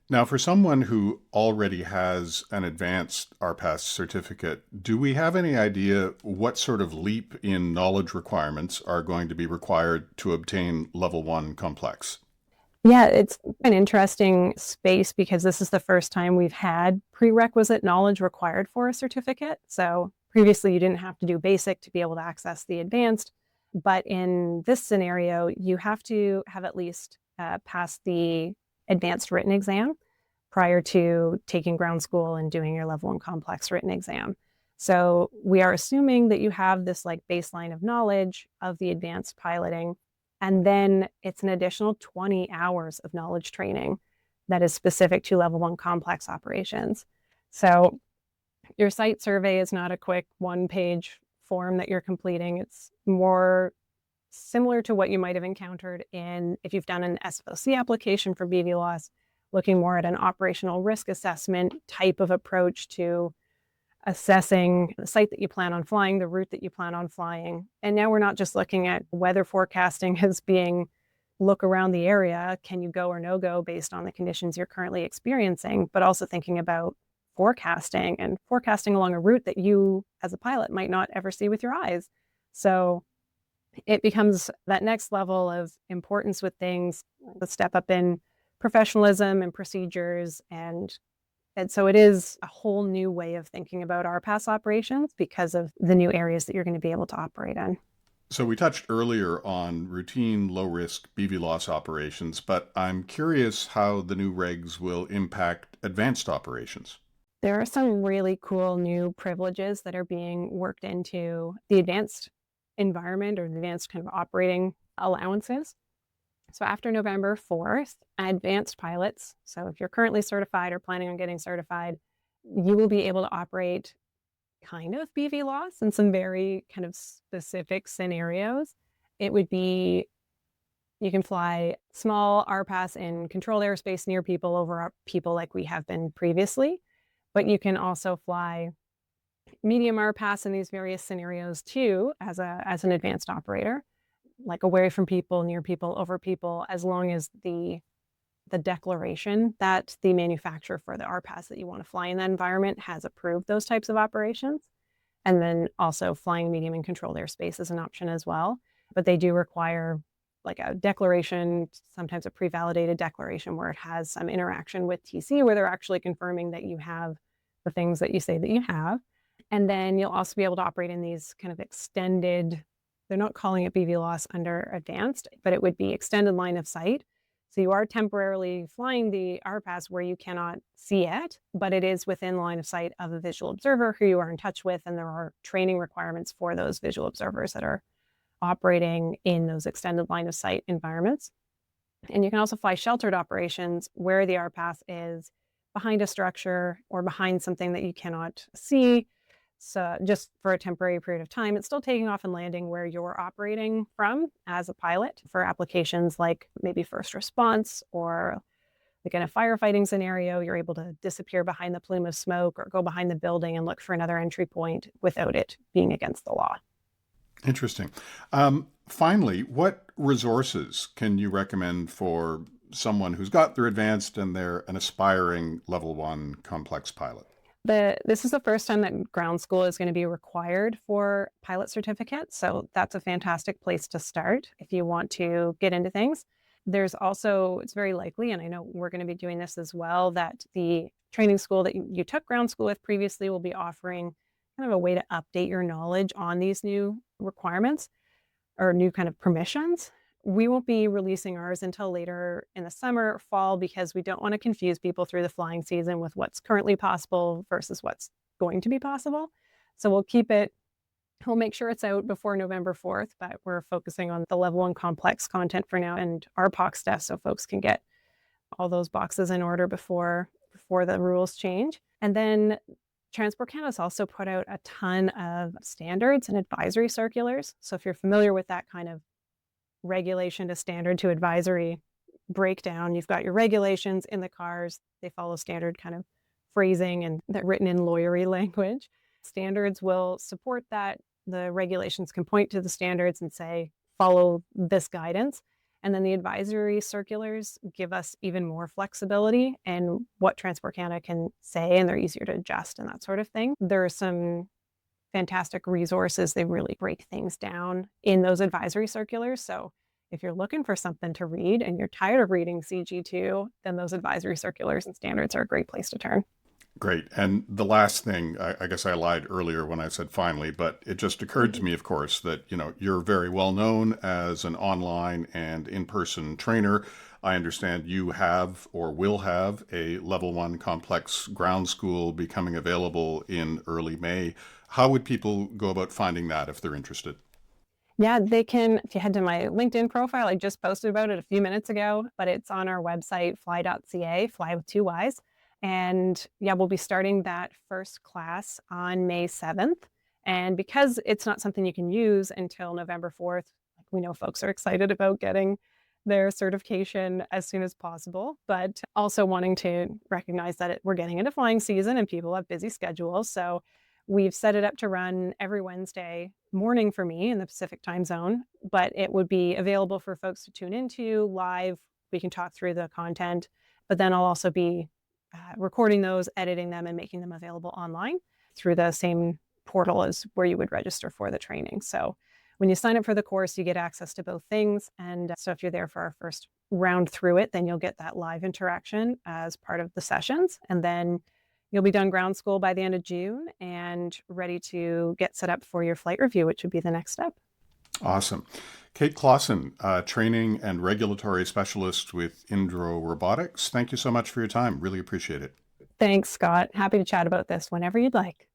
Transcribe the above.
Now, for someone who already has an advanced RPAS certificate, do we have any idea what sort of leap in knowledge requirements are going to be required to obtain level one complex? Yeah, it's an interesting space because this is the first time we've had prerequisite knowledge required for a certificate. So previously, you didn't have to do basic to be able to access the advanced. But in this scenario, you have to have at least passed the advanced written exam prior to taking ground school and doing your level one complex written exam. So we are assuming that you have this like baseline of knowledge of the advanced piloting, and then it's an additional 20 hours of knowledge training that is specific to level one complex operations. So your site survey is not a quick one-page form that you're completing. It's more similar to what you might have encountered in if you've done an SOC application for BVLOS, looking more at an operational risk assessment type of approach to assessing the site that you plan on flying, the route that you plan on flying. And now we're not just looking at weather forecasting as being look around the area, can you go or no go based on the conditions you're currently experiencing, but also thinking about forecasting and forecasting along a route that you as a pilot might not ever see with your eyes. So it becomes that next level of importance with things, the step up in professionalism and procedures. And so it is a whole new way of thinking about RPAS operations because of the new areas that you're going to be able to operate in. So we touched earlier on routine low-risk BVLOS operations, but I'm curious how the new regs will impact advanced operations. There are some really cool new privileges that are being worked into the advanced environment or the advanced kind of operating allowances. So after November 4th, advanced pilots, so if you're currently certified or planning on getting certified, you will be able to operate kind of BVLOS in some very kind of specific scenarios. It would be you can fly small RPAS in controlled airspace near people over people like we have been previously, but you can also fly medium RPAS in these various scenarios too as an advanced operator, like away from people, near people, over people, as long as the declaration that the manufacturer for the RPAS that you want to fly in that environment has approved those types of operations. And then also flying medium and controlled airspace is an option as well. But they do require like a declaration, sometimes a pre-validated declaration where it has some interaction with TC where they're actually confirming that you have the things that you say that you have. And then you'll also be able to operate in these kind of extended, they're not calling it BVLOS under advanced, but it would be extended line of sight. So you are temporarily flying the RPAS where you cannot see it, but it is within line of sight of a visual observer who you are in touch with, and there are training requirements for those visual observers that are operating in those extended line of sight environments. And you can also fly sheltered operations where the RPAS is behind a structure or behind something that you cannot see. So just for a temporary period of time, it's still taking off and landing where you're operating from as a pilot for applications like maybe first response or like in a firefighting scenario, you're able to disappear behind the plume of smoke or go behind the building and look for another entry point without it being against the law. Interesting. Finally, what resources can you recommend for someone who's got their advanced and they're an aspiring level one complex pilot? This is the first time that ground school is going to be required for pilot certificates. So that's a fantastic place to start if you want to get into things. There's also, it's very likely, and I know we're going to be doing this as well, that the training school that you took ground school with previously will be offering kind of a way to update your knowledge on these new requirements or new kind of permissions. We won't be releasing ours until later in the summer or fall because we don't want to confuse people through the flying season with what's currently possible versus what's going to be possible. So we'll make sure it's out before November 4th, but we're focusing on the level one complex content for now and our POC stuff so folks can get all those boxes in order before the rules change. And then Transport Canada's also put out a ton of standards and advisory circulars. So if you're familiar with that kind of regulation to standard to advisory breakdown, you've got your regulations in the cars. They follow standard kind of phrasing and they're written in lawyery language. Standards will support that. The regulations can point to the standards and say, follow this guidance. And then the advisory circulars give us even more flexibility in what Transport Canada can say, and they're easier to adjust and that sort of thing. There are some fantastic resources. They really break things down in those advisory circulars. So if you're looking for something to read and you're tired of reading CG2, then those advisory circulars and standards are a great place to turn. Great. And the last thing, I guess I lied earlier when I said finally, but it just occurred to me, of course, that, you're very well known as an online and in-person trainer. I understand you have or will have a level 1 complex ground school becoming available in early May. How would people go about finding that if they're interested? Yeah, they can. If you head to my LinkedIn profile, I just posted about it a few minutes ago, but it's on our website, fly.ca, fly with two Ys. And yeah, we'll be starting that first class on May 7th. And because it's not something you can use until November 4th, we know folks are excited about getting their certification as soon as possible, but also wanting to recognize that we're getting into flying season and people have busy schedules. So we've set it up to run every Wednesday morning for me in the Pacific time zone, but it would be available for folks to tune into live. We can talk through the content, but then I'll also be recording those, editing them, and making them available online through the same portal as where you would register for the training. So when you sign up for the course, you get access to both things. And so if you're there for our first round through it, then you'll get that live interaction as part of the sessions. And then you'll be done ground school by the end of June and ready to get set up for your flight review, which would be the next step. Awesome. Kate Klassen, training and regulatory specialist with InDro Robotics. Thank you so much for your time. Really appreciate it. Thanks, Scott. Happy to chat about this whenever you'd like.